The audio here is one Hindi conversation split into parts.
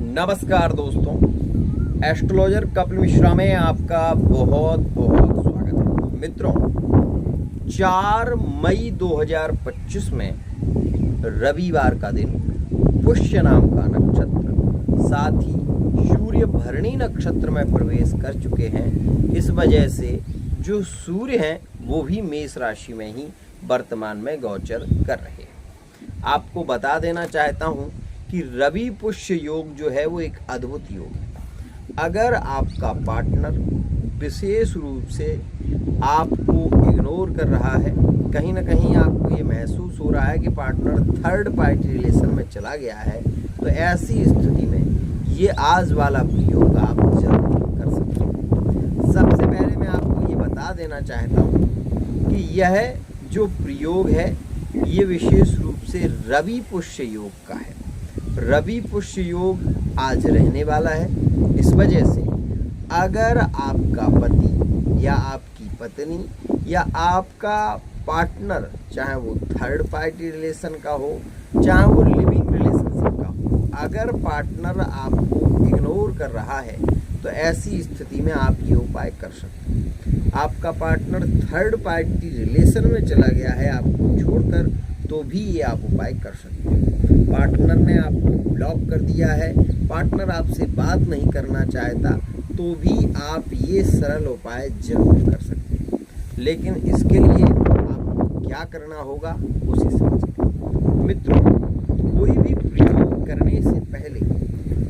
नमस्कार दोस्तों, एस्ट्रोलॉजर कपिल मिश्रा में आपका बहुत बहुत स्वागत है। मित्रों, 4 मई 2025 में रविवार का दिन पुष्य नाम का नक्षत्र साथ ही सूर्य भरणी नक्षत्र में प्रवेश कर चुके हैं। इस वजह से जो सूर्य हैं वो भी मेष राशि में ही वर्तमान में गोचर कर रहे हैं। आपको बता देना चाहता हूं कि रवि पुष्य योग जो है वो एक अद्भुत योग है। अगर आपका पार्टनर विशेष रूप से आपको इग्नोर कर रहा है, कहीं ना कहीं आपको ये महसूस हो रहा है कि पार्टनर थर्ड पार्टी रिलेशन में चला गया है, तो ऐसी स्थिति में ये आज वाला प्रयोग आप जरूर कर सकते हैं। सबसे पहले मैं आपको ये बता देना चाहता हूँ कि यह जो प्रयोग है ये विशेष रूप से रवि पुष्य योग का है। रवि पुष्य योग आज रहने वाला है। इस वजह से अगर आपका पति या आपकी पत्नी या आपका पार्टनर, चाहे वो थर्ड पार्टी रिलेशन का हो चाहे वो लिविंग रिलेशनशिप का हो, अगर पार्टनर आपको इग्नोर कर रहा है तो ऐसी स्थिति में आप ये उपाय कर सकते हैं। आपका पार्टनर थर्ड पार्टी रिलेशन में चला गया है आपको छोड़कर, तो भी ये आप उपाय कर सकते हैं। पार्टनर ने आपको ब्लॉक कर दिया है, पार्टनर आपसे बात नहीं करना चाहता, तो भी आप ये सरल उपाय जरूर कर सकते हैं। लेकिन इसके लिए आपको क्या करना होगा उसे समझिए। मित्रों, कोई भी प्रयोग करने से पहले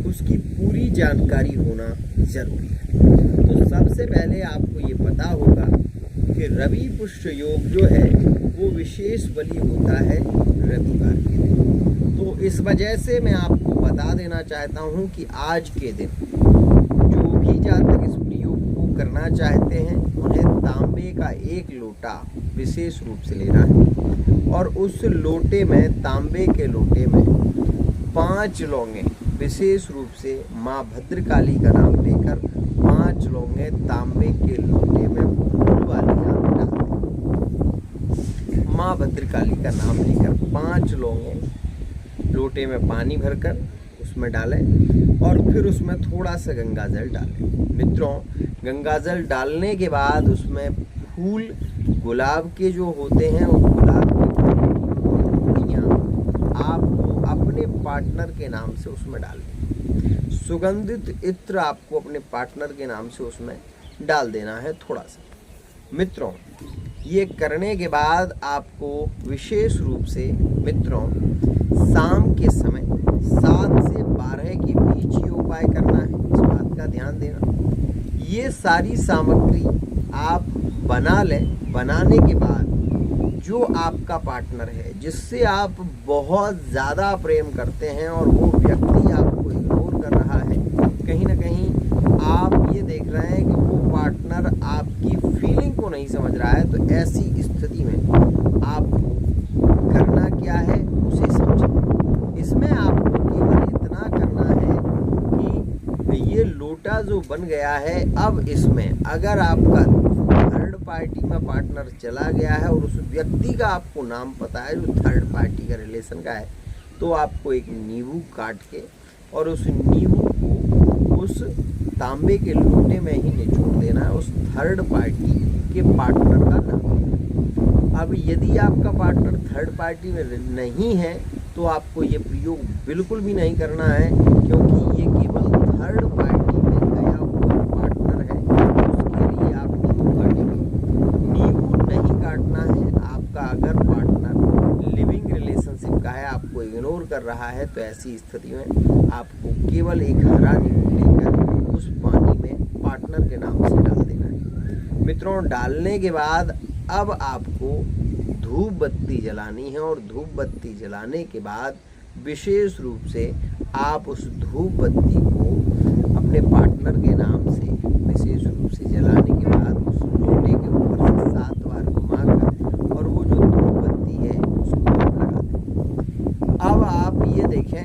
उसकी पूरी जानकारी होना जरूरी है। तो सबसे पहले आपको ये पता होगा कि रवि पुष्य योग जो है वो विशेष बलि होता है रविवार के दिन। तो इस वजह से मैं आपको बता देना चाहता हूं कि आज के दिन जो भी जातक इस प्रयोग को करना चाहते हैं उन्हें तांबे का 1 लोटा विशेष रूप से लेना है और उस लोटे में, तांबे के लोटे में 5 लौंगे विशेष रूप से माँ भद्रकाली का नाम लेकर 5 लौंगे तांबे के लोटे में फूल वाली डाल दें। माँ भद्रकाली का नाम लेकर 5 लौंगे लोटे में पानी भरकर उसमें डालें और फिर उसमें थोड़ा सा गंगाजल डालें। मित्रों, गंगाजल डालने के बाद उसमें फूल गुलाब के जो होते हैं उस गुलाब की आपको अपने पार्टनर के नाम से उसमें डालनी। सुगंधित इत्र आपको अपने पार्टनर के नाम से उसमें डाल देना है थोड़ा सा। मित्रों, ये करने के बाद आपको विशेष रूप से मित्रों शाम के समय 7 से 12 के बीच ये उपाय करना है। इस बात का ध्यान देना। ये सारी सामग्री आप बना लें। बनाने के बाद जो आपका पार्टनर है, जिससे आप बहुत ज़्यादा प्रेम करते हैं और वो व्यक्ति आपको इग्नोर कर रहा है, कहीं ना कहीं आप ये देख रहे हैं कि वो पार्टनर आपकी फीलिंग को नहीं समझ रहा है, तो ऐसी स्थिति में आपको करना क्या है उसे समझें। इसमें आपको केवल इतना करना है कि ये लोटा जो बन गया है, अब इसमें अगर आपका थर्ड पार्टी में पार्टनर चला गया है और उस व्यक्ति का आपको नाम पता है जो थर्ड पार्टी का रिलेशन का है, तो आपको एक नींबू काट के और उस नींबू को उस तांबे के लोटे में ही निचोड़ देना है, उस थर्ड पार्टी के पार्टनर का नाम। अब यदि आपका पार्टनर थर्ड पार्टी में नहीं है तो आपको ये प्रयोग बिल्कुल भी नहीं करना है, क्योंकि ये केवल थर्ड पार्टी में गया हुआ पार्टनर है। उसके लिए आप नींबू काटेंगे। नींबू नहीं काटना है। आपका अगर पार्टनर लिविंग रिलेशनशिप का है, आपको इग्नोर कर रहा है, तो ऐसी स्थिति में आपको केवल एक हरा नींबू लेकर उस पानी में पार्टनर के नाम से डाल देना है। मित्रों, डालने के बाद अब आपको धूप बत्ती जलानी है और धूप बत्ती जलाने के बाद विशेष रूप से आप उस धूप बत्ती को अपने पार्टनर के नाम से विशेष रूप से जलाने के बाद उस लोटे के ऊपर से 7 बार घुमाकर और वो जो धूप बत्ती है उसको आप लगा दें। अब आप ये देखें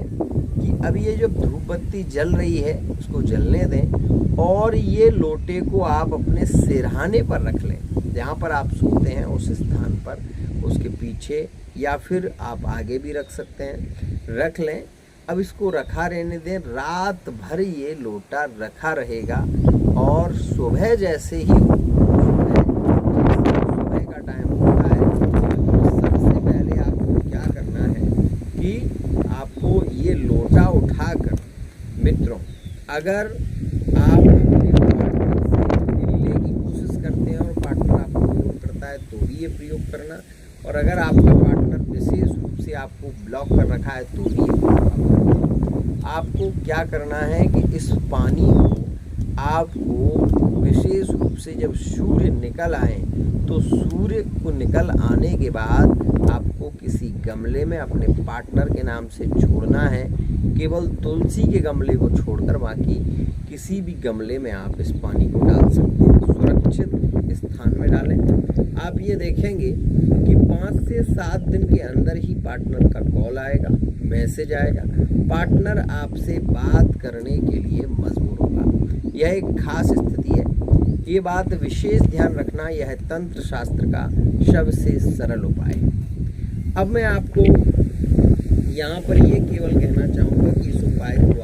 कि अभी ये जो धूप बत्ती जल रही है उसको जलने दें और ये लोटे को आप अपने सिरहाने पर रख लें। जहाँ पर आप सोते हैं उस स्थान पर, उसके पीछे या फिर आप आगे भी रख सकते हैं, रख लें। अब इसको रखा रहने दें, रात भर ये लोटा रखा रहेगा और सुबह जैसे ही सुबह का टाइम होता है तो सबसे पहले आपको क्या करना है कि आपको ये लोटा उठाकर, मित्रों, अगर आप अपने पार्टनर से मिलने की कोशिश करते हैं और पार्टनर आपको प्रयोग करता है तो भी ये प्रयोग करना, और अगर आपका पार्टनर विशेष रूप से आपको ब्लॉक कर रखा है तो भी ये प्रयोग करना। आपको क्या करना है कि इस पानी को आपको विशेष रूप से जब सूर्य निकल आए तो सूर्य को निकल आने के बाद आपको किसी गमले में अपने पार्टनर के नाम से छोड़ना है। केवल तुलसी के गमले को छोड़कर बाकी किसी भी गमले में आप इस पानी को डाल सकते हैं। सुरक्षित स्थान में डालें। आप ये देखेंगे कि 5 से 7 दिन के अंदर ही पार्टनर का कॉल आएगा, मैसेज आएगा, पार्टनर आपसे बात करने के लिए मजबूर होगा। यह एक खास स्थिति है। ये बात विशेष ध्यान रखना, यह तंत्र शास्त्र का सबसे सरल उपाय है। अब मैं आपको यहाँ पर ये केवल कहना चाहूँगा कि इस उपाय को